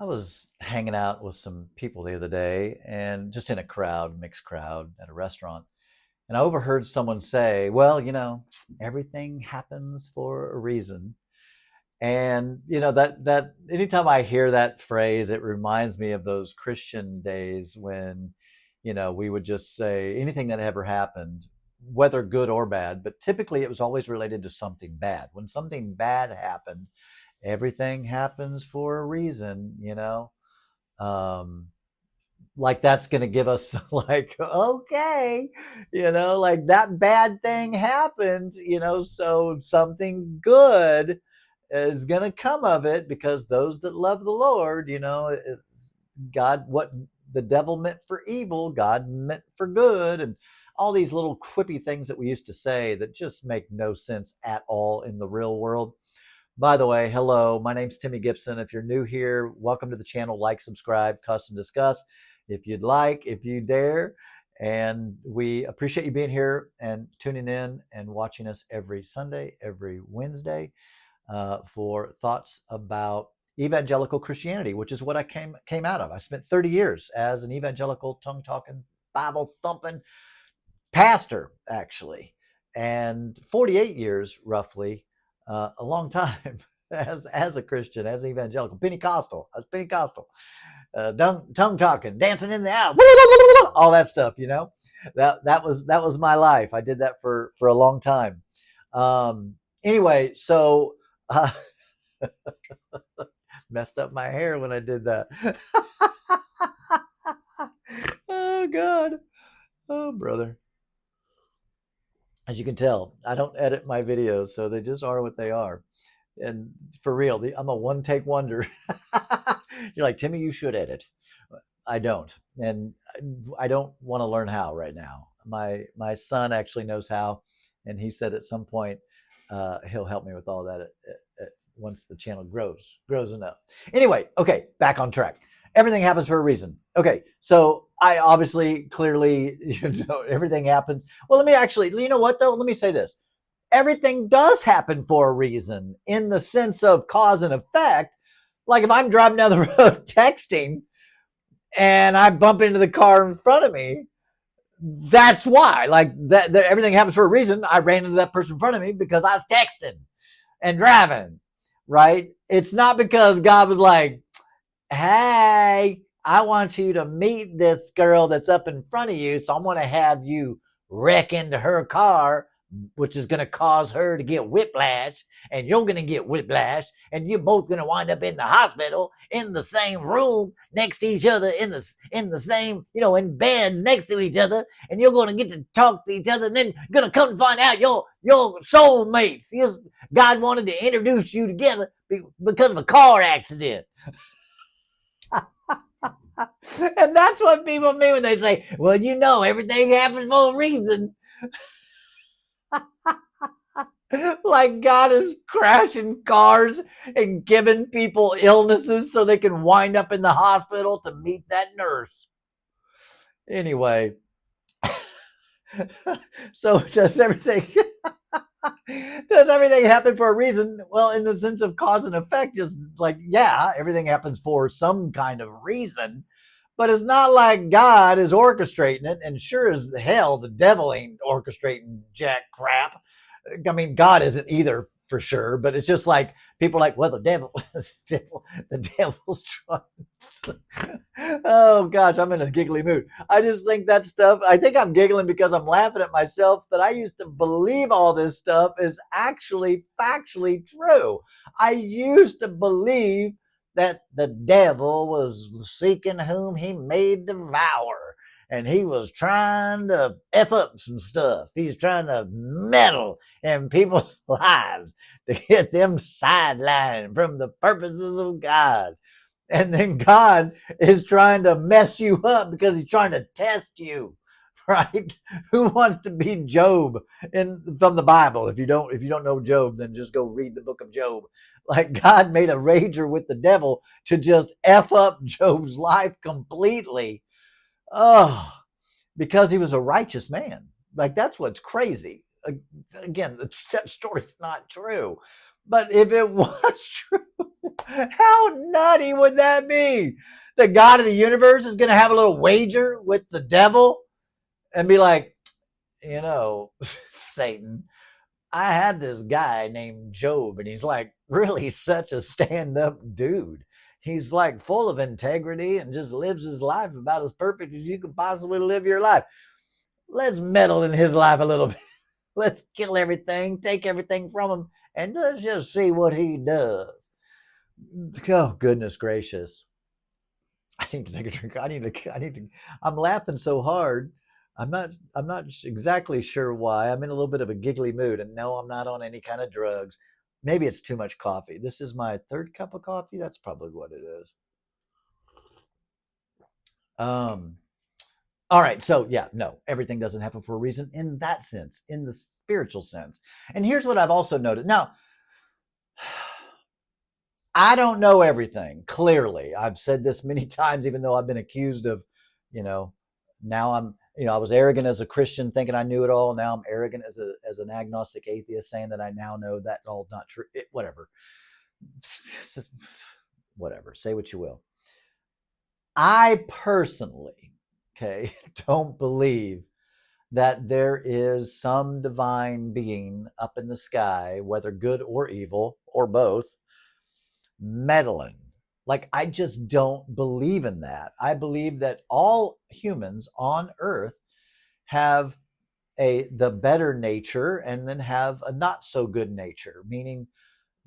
I was hanging out with some people the other day and just in a crowd, mixed crowd at a restaurant. And I overheard someone say, well, everything happens for a reason. And that anytime I hear that phrase, it reminds me of those Christian days when, we would just say anything that ever happened, whether good or bad, but typically it was always related to something bad. When something bad happened, everything happens for a reason. Um, like that's going to give us like, okay, like that bad thing happened, so something good is going to come of it because those that love the Lord, God, what the devil meant for evil, God meant for good. And all these little quippy things that we used to say that just make no sense at all in the real world. By the way, hello, my name's Timmy Gibson. If you're new here, welcome to the channel. Like, subscribe, cuss, and discuss if you'd like, if you dare. And we appreciate you being here and tuning in and watching us every Sunday, every Wednesday for thoughts about evangelical Christianity, which is what I came out of. I spent 30 years as an evangelical, tongue-talking, Bible-thumping pastor, actually, and 48 years roughly, a long time as a Christian, as an evangelical, Pentecostal. I was Pentecostal, tongue talking, dancing in the aisle, all that stuff. That was my life. I did that for a long time. Anyway, so messed up my hair when I did that. Oh God, oh brother. As you can tell, I don't edit my videos, so they just are what they are. And for real, I'm a one take wonder. You're like, Timmy, you should edit. I don't. And I don't want to learn how right now. My son actually knows how. And he said at some point, he'll help me with all that once the channel grows enough. Anyway, okay, back on track. Everything happens for a reason. Okay, so I obviously clearly, everything happens. Well, let me actually, you know what though? Let me say this. Everything does happen for a reason in the sense of cause and effect. Like if I'm driving down the road texting and I bump into the car in front of me, that's why. Like that everything happens for a reason. I ran into that person in front of me because I was texting and driving, right? It's not because God was like, hey, I want you to meet this girl that's up in front of you, so I'm going to have you wreck into her car, which is going to cause her to get whiplash, and you're going to get whiplash, and you're both going to wind up in the hospital in the same room next to each other in the same, in beds next to each other, and you're going to get to talk to each other, and then you're going to come and find out your soulmates. God wanted to introduce you together because of a car accident. And that's what people mean when they say, well, everything happens for a reason. Like God is crashing cars and giving people illnesses so they can wind up in the hospital to meet that nurse. Anyway, so does everything happen for a reason? Well, in the sense of cause and effect, just like, yeah, everything happens for some kind of reason. But it's not like God is orchestrating it, and sure as hell the devil ain't orchestrating jack crap. I mean, God isn't either for sure, but it's just like people are like, well, the devil's trying. Oh gosh, I'm in a giggly mood. I just think that stuff. I think I'm giggling because I'm laughing at myself that I used to believe all this stuff is actually factually true. I used to believe that the devil was seeking whom he may devour. And he was trying to F up some stuff. He's trying to meddle in people's lives to get them sidelined from the purposes of God. And then God is trying to mess you up because he's trying to test you, right? Who wants to be Job from the Bible? If you don't know Job, then just go read the book of Job. Like God made a rager with the devil to just F up Job's life completely. Oh, because he was a righteous man. Like that's what's crazy. Again, that story's not true. But if it was true, how nutty would that be? The God of the universe is going to have a little wager with the devil and be like, Satan, I had this guy named Job, and he's like really such a stand up dude. He's like full of integrity and just lives his life about as perfect as you could possibly live your life. Let's meddle in his life a little bit. Let's kill everything, take everything from him, and let's just see what he does. Oh, goodness gracious. I need to take a drink. I'm laughing so hard. I'm not exactly sure why. I'm in a little bit of a giggly mood, and no, I'm not on any kind of drugs. Maybe it's too much coffee. This is my third cup of coffee. That's probably what it is. Um, all right. So yeah, no, everything doesn't happen for a reason in that sense, in the spiritual sense. And here's what I've also noted. Now, I don't know everything. Clearly, I've said this many times, even though I've been accused of, you know, now I was arrogant as a Christian, thinking I knew it all. Now I'm arrogant as an agnostic atheist, saying that I now know that all not true. Whatever, whatever. Say what you will. I personally, okay, don't believe that there is some divine being up in the sky, whether good or evil or both, meddling. Like, I just don't believe in that. I believe that all humans on earth have the better nature and then have a not so good nature, meaning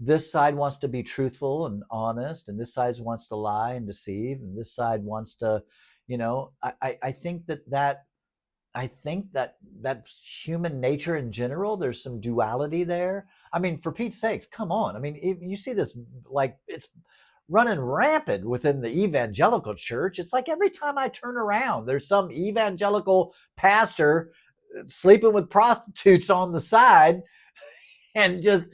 this side wants to be truthful and honest, and this side wants to lie and deceive, and this side wants to, I think that that's human nature in general. There's some duality there. I mean, for Pete's sakes, come on. I mean, you see this, like, it's running rampant within the evangelical church. It's like every time I turn around, there's some evangelical pastor sleeping with prostitutes on the side and just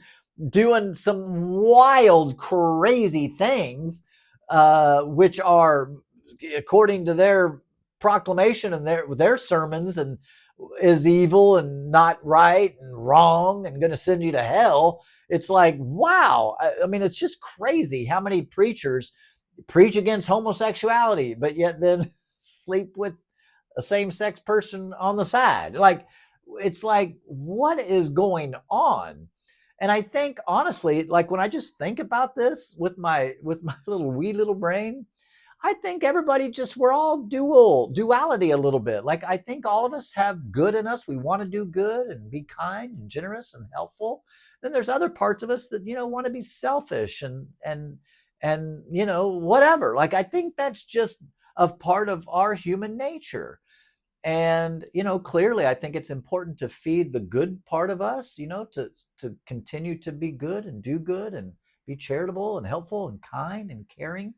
doing some wild, crazy things, which are, according to their proclamation and their sermons, and is evil and not right and wrong and going to send you to hell. It's like, wow. I mean, it's just crazy how many preachers preach against homosexuality, but yet then sleep with a same-sex person on the side. Like, it's like, what is going on? And I think, honestly, like, when I just think about this with my little brain, I think everybody just, we're all duality a little bit. Like, I think all of us have good in us. We want to do good and be kind and generous and helpful. Then there's other parts of us that, want to be selfish and whatever. Like, I think that's just a part of our human nature. And clearly I think it's important to feed the good part of us, to continue to be good and do good and be charitable and helpful and kind and caring.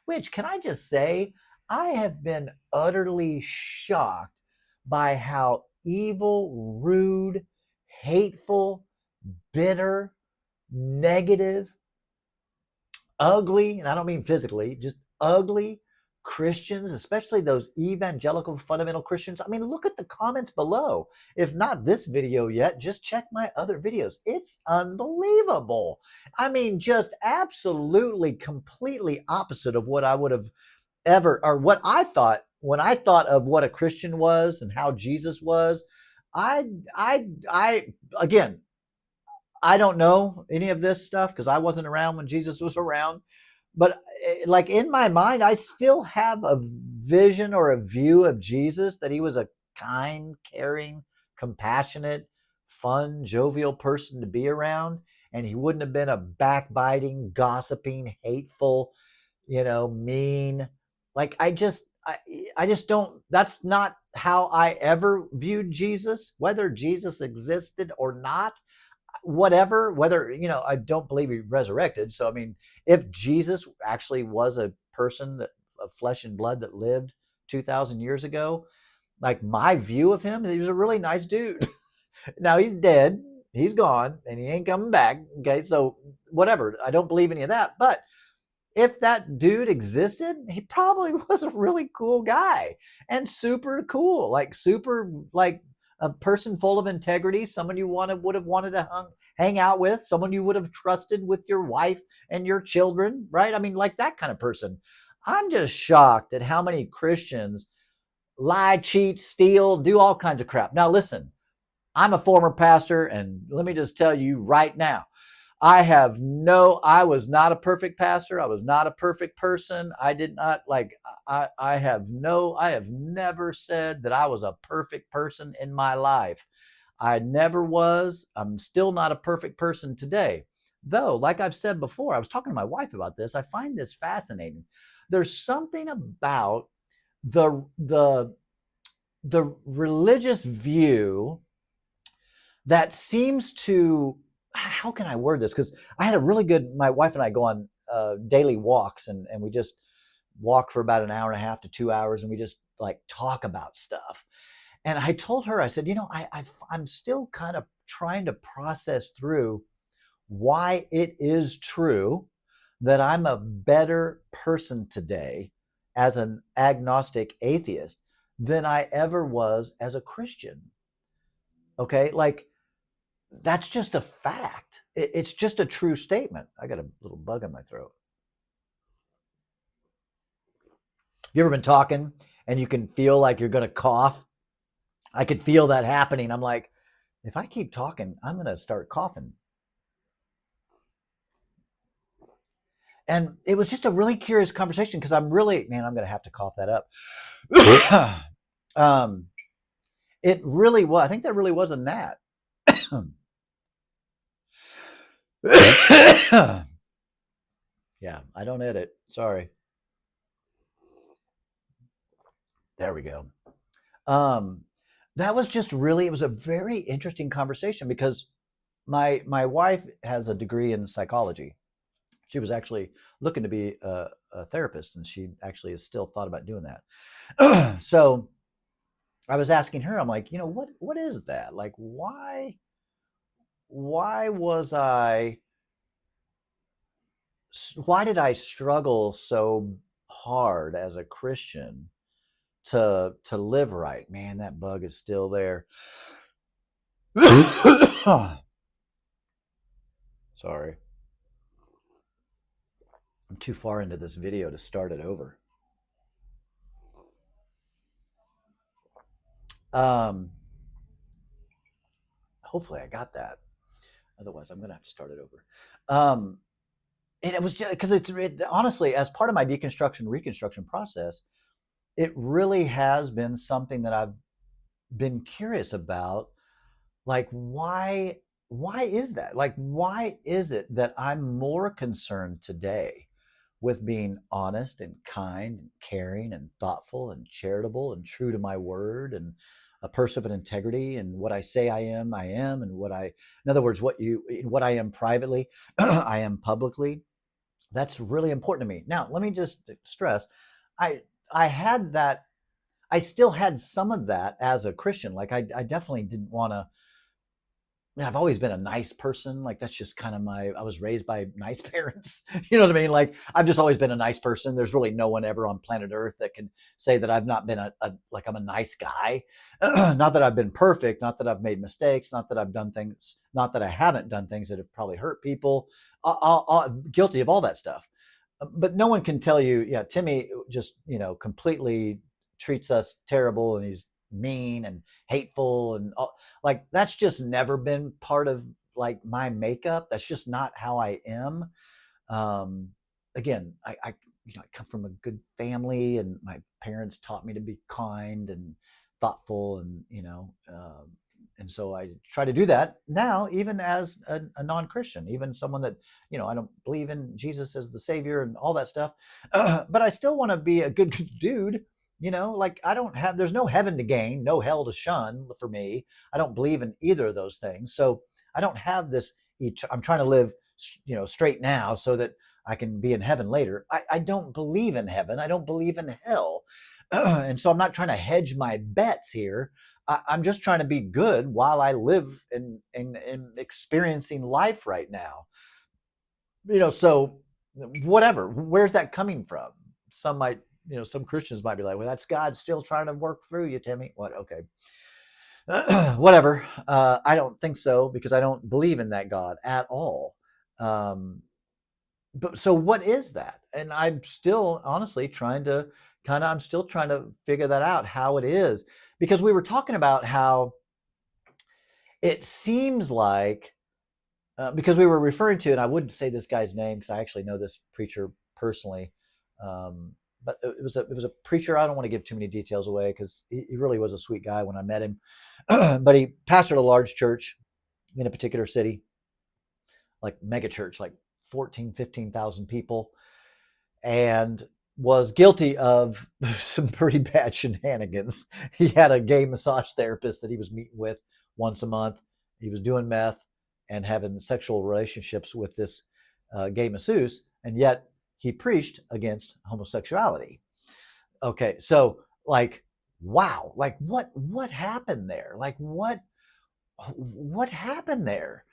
Which, can I just say, I have been utterly shocked by how evil, rude, hateful, bitter, negative, ugly, and I don't mean physically, just ugly Christians, especially those evangelical fundamental Christians. I mean, look at the comments below. If not this video yet, just check my other videos. It's unbelievable. I mean, just absolutely, completely opposite of what I would have ever, or what I thought when I thought of what a Christian was and how Jesus was. Again, I don't know any of this stuff because I wasn't around when Jesus was around. But like, in my mind, I still have a vision or a view of Jesus that he was a kind, caring, compassionate, fun, jovial person to be around. And he wouldn't have been a backbiting, gossiping, hateful, mean. Like, I just don't, that's not how I ever viewed Jesus, whether Jesus existed or not. Whatever, whether, I don't believe he resurrected. So, I mean, if Jesus actually was a person that of flesh and blood that lived 2,000 years ago, like, my view of him, he was a really nice dude. Now he's dead, he's gone, and he ain't coming back. Okay, so whatever. I don't believe any of that. But if that dude existed, he probably was a really cool guy and super cool, like super, like a person full of integrity, someone you would have wanted to hang out with, someone you would have trusted with your wife and your children, right? I mean, like that kind of person. I'm just shocked at how many Christians lie, cheat, steal, do all kinds of crap. Now, listen, I'm a former pastor, and let me just tell you right now, I was not a perfect pastor. I was not a perfect person. I did not like, I have never said that I was a perfect person in my life. I never was. I'm still not a perfect person today. Though, like I've said before, I was talking to my wife about this. I find this fascinating. There's something about the the religious view that seems to, how can I word this? Because I had a really good, my wife and I go on daily walks, and we just walk for about an hour and a half to 2 hours, and we just like talk about stuff. And I told her, I said, I'm still kind of trying to process through why it is true that I'm a better person today as an agnostic atheist than I ever was as a Christian. Okay. Like, that's just a fact. It's just a true statement. I got a little bug in my throat. You ever been talking and you can feel like you're going to cough? I could feel that happening. I'm like, if I keep talking, I'm going to start coughing. And it was just a really curious conversation because I'm going to have to cough that up. It really was. I think that really was a gnat. Yeah, I don't edit. Sorry. There we go. Um, that was just really, it was a very interesting conversation because my wife has a degree in psychology. She was actually looking to be a therapist, and she actually has still thought about doing that. So I was asking her, I'm like, what is that? Like, why was I why did I struggle so hard as a Christian to live right? Man, that bug is still there. Sorry. I'm too far into this video to start it over. Um, Hopefully I got that. Otherwise, I'm going to have to start it over. And it was just because honestly, as part of my deconstruction, reconstruction process, it really has been something that I've been curious about. Like, why is that? Like, why is it that I'm more concerned today with being honest and kind and caring and thoughtful and charitable and true to my word and a person of integrity, and what I say I am, and in other words, what I am privately, I am publicly. That's really important to me. Now, let me just stress, I I had that. I still had some of that as a Christian. Like, I definitely didn't want to. I've always been a nice person. Like, that's just kind of I was raised by nice parents. You know what I mean? Like, I've just always been a nice person. There's really no one ever on planet Earth that can say that I've not been like, I'm a nice guy. Not that I've been perfect, not that I've made mistakes, not that I've done things, not that I haven't done things that have probably hurt people. Guilty of all that stuff. But no one can tell you, yeah, Timmy just, completely treats us terrible, and he's mean and hateful, and like, that's just never been part of like my makeup. That's just not how I am. um Again, I come from a good family, and my parents taught me to be kind and thoughtful, and and so I try to do that now, even as a non-Christian, even someone that, I don't believe in Jesus as the savior and all that stuff. But I still want to be a good dude. Like, I don't have there's no heaven to gain, no hell to shun for me. I don't believe in either of those things. So I don't have this. I'm trying to live, straight now, so that I can be in heaven later. I don't believe in heaven. I don't believe in hell. And so I'm not trying to hedge my bets here. I'm just trying to be good while I live in experiencing life right now. So whatever. Where's that coming from? Some might, some Christians might be like, well, that's God still trying to work through you, Timmy. What? Okay. Whatever. I don't think so because I don't believe in that God at all. Um, but so what is that? And I'm still honestly trying to I'm still trying to figure that out how it is, because we were talking about how it seems like, because we were referring to, and I wouldn't say this guy's name because I actually know this preacher personally. Um, but it was a preacher. I don't want to give too many details away because he really was a sweet guy when I met him. But he pastored a large church in a particular city, like mega church, like 14, 15,000 people, and was guilty of some pretty bad shenanigans. He had a gay massage therapist that he was meeting with once a month. He was doing meth and having sexual relationships with this gay masseuse, and yet he preached against homosexuality. Okay, so like, wow, like what happened there? Like what happened there?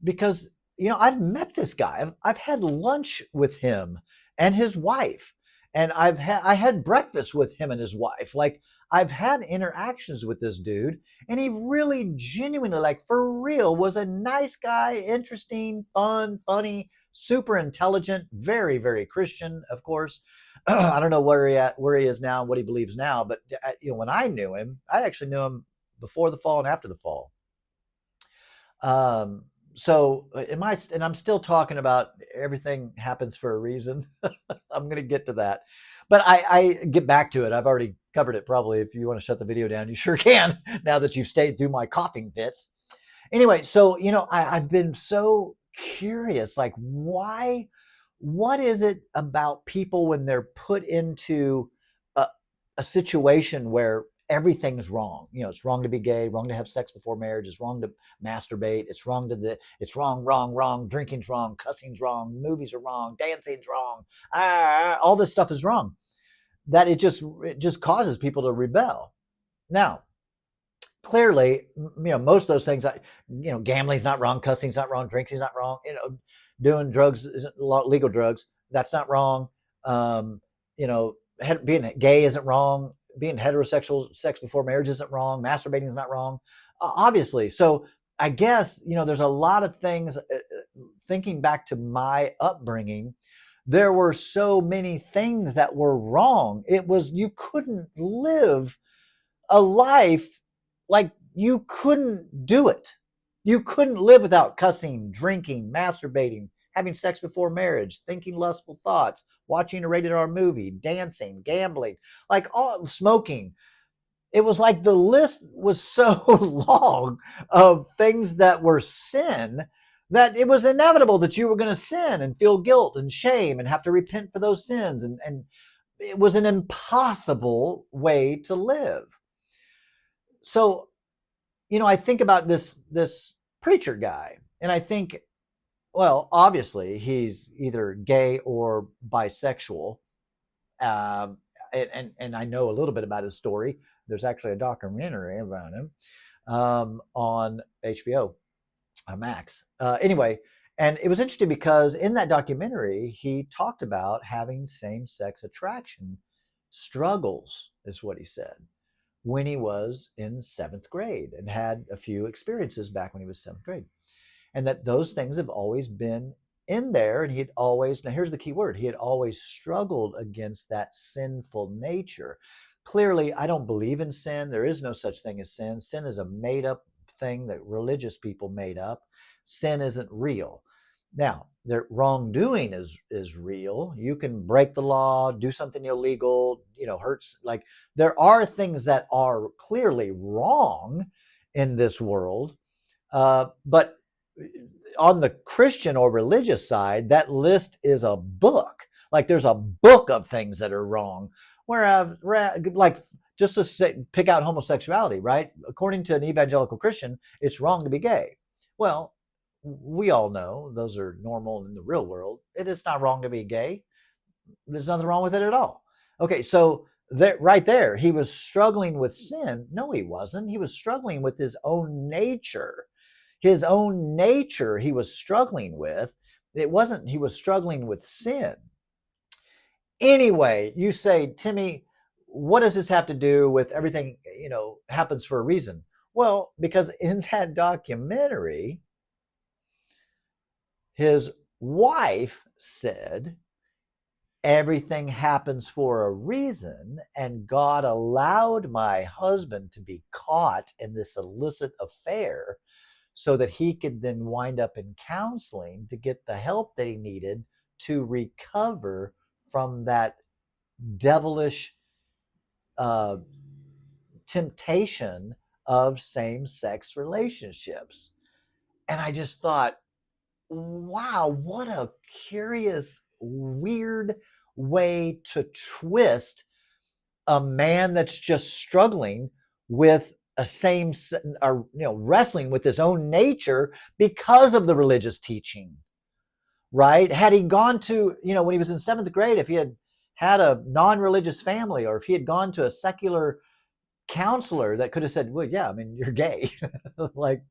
Because I've met this guy. I've had lunch with him and his wife, and I had breakfast with him and his wife. Like, I've had interactions with this dude, and he really genuinely, like, for real, was a nice guy, interesting, fun, funny, super intelligent, very, very Christian, of course. I don't know where he is now, what he believes now, but when I knew him, I actually knew him before the fall and after the fall. Um, so and I'm still talking about everything happens for a reason. I'm going to get to that, but I get back to it. I've already covered it. Probably, if you want to shut the video down, you sure can. Now that you've stayed through my coughing fits. Anyway, so I've been so curious, like, why? What is it about people when they're put into a, a situation where everything's wrong? It's wrong to be gay, wrong to have sex before marriage, it's wrong to masturbate, it's wrong, wrong, wrong, drinking's wrong, cussing's wrong, movies are wrong, dancing's wrong, all this stuff is wrong. That it just causes people to rebel. Now, clearly, most of those things, gambling's not wrong, cussing's not wrong, drinking's not wrong, doing drugs isn't legal drugs, that's not wrong. um, Being gay isn't wrong, being heterosexual, sex before marriage isn't wrong, masturbating is not wrong, obviously. So I guess there's a lot of things. Thinking back to my upbringing, there were so many things that were wrong. You couldn't live a life, like, you couldn't do it. You couldn't live without cussing, drinking, masturbating, having sex before marriage, thinking lustful thoughts, watching a rated R movie, dancing, gambling, like, all smoking. It was like the list was so long of things that were sin that it was inevitable that you were going to sin and feel guilt and shame and have to repent for those sins. And it was an impossible way to live. So, I think about this preacher guy, and I think, well, obviously he's either gay or bisexual. Um, and I know a little bit about his story. There's actually a documentary about him on HBO Max. Anyway, and it was interesting because in that documentary, he talked about having same-sex attraction struggles, is what he said, when he was in seventh grade and had a few experiences back when he was seventh grade. And that those things have always been in there. And now here's the key word, he had always struggled against that sinful nature. Clearly, I don't believe in sin. There is no such thing as sin. Sin is a made up thing that religious people made up. Sin isn't real. Now, their wrongdoing is real. You can break the law, do something illegal, hurts. Like, there are things that are clearly wrong in this world, but on the Christian or religious side, that list is a book. Like, there's a book of things that are wrong. Whereas, like, just to pick out homosexuality, right? According to an evangelical Christian, it's wrong to be gay. Well, we all know those are normal in the real world. It is not wrong to be gay. There's nothing wrong with it at all. Okay, so right there, he was struggling with sin. No, he wasn't. He was struggling with his own nature. His own nature he was struggling with. It wasn't he was struggling with sin. Anyway, you say, Timmy, what does this have to do with everything, happens for a reason? Well, because in that documentary, his wife said, everything happens for a reason, and God allowed my husband to be caught in this illicit affair so that he could then wind up in counseling to get the help that he needed to recover from that devilish uh, temptation of same sex relationships. And I just thought, wow, what a curious, weird way to twist a man that's just struggling with a same, or wrestling with his own nature because of the religious teaching, right? Had he gone to, when he was in seventh grade, if he had had a non-religious family, or if he had gone to a secular counselor that could have said, well, yeah, I mean, you're gay, like,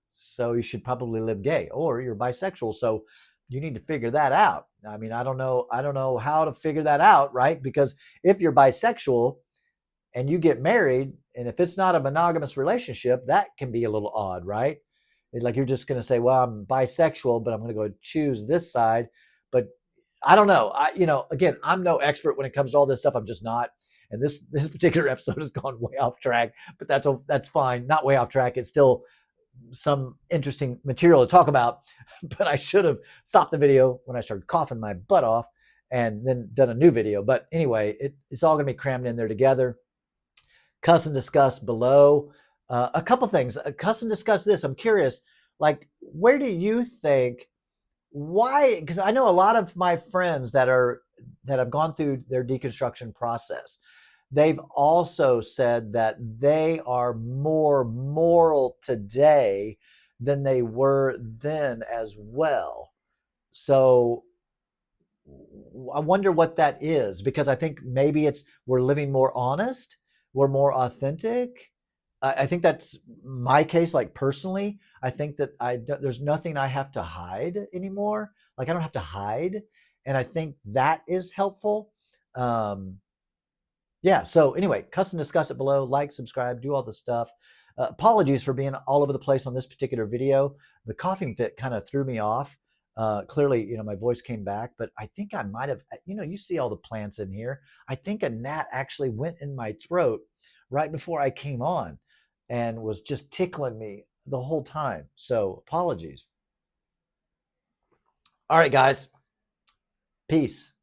so you should probably live gay, or you're bisexual, so you need to figure that out. I mean, I don't know how to figure that out, right? Because if you're bisexual and you get married, and if it's not a monogamous relationship, that can be a little odd, right? Like, you're just going to say, well, I'm bisexual, but I'm going to go choose this side. But I don't know. Again, I'm no expert when it comes to all this stuff. I'm just not. And this particular episode has gone way off track, but that's fine. Not way off track. It's still some interesting material to talk about. But I should have stopped the video when I started coughing my butt off and then done a new video. But anyway, it's all going to be crammed in there together. Cuss and discuss below. A couple things. Cuss and discuss this. I'm curious, like, where do you think, why? Because I know a lot of my friends that have gone through their deconstruction process. They've also said that they are more moral today than they were then as well. So I wonder what that is, because I think maybe we're living more honest, we're more authentic. I think that's my case. Like, personally, I think that there's nothing I have to hide anymore. Like, I don't have to hide, and I think that is helpful. Yeah. So anyway, cuss and discuss it below. Like, subscribe, do all the stuff. Apologies for being all over the place on this particular video. The coughing fit kind of threw me off. Clearly, my voice came back, but I think I might have, you see all the plants in here. I think a gnat actually went in my throat right before I came on and was just tickling me the whole time. So apologies. All right, guys. Peace.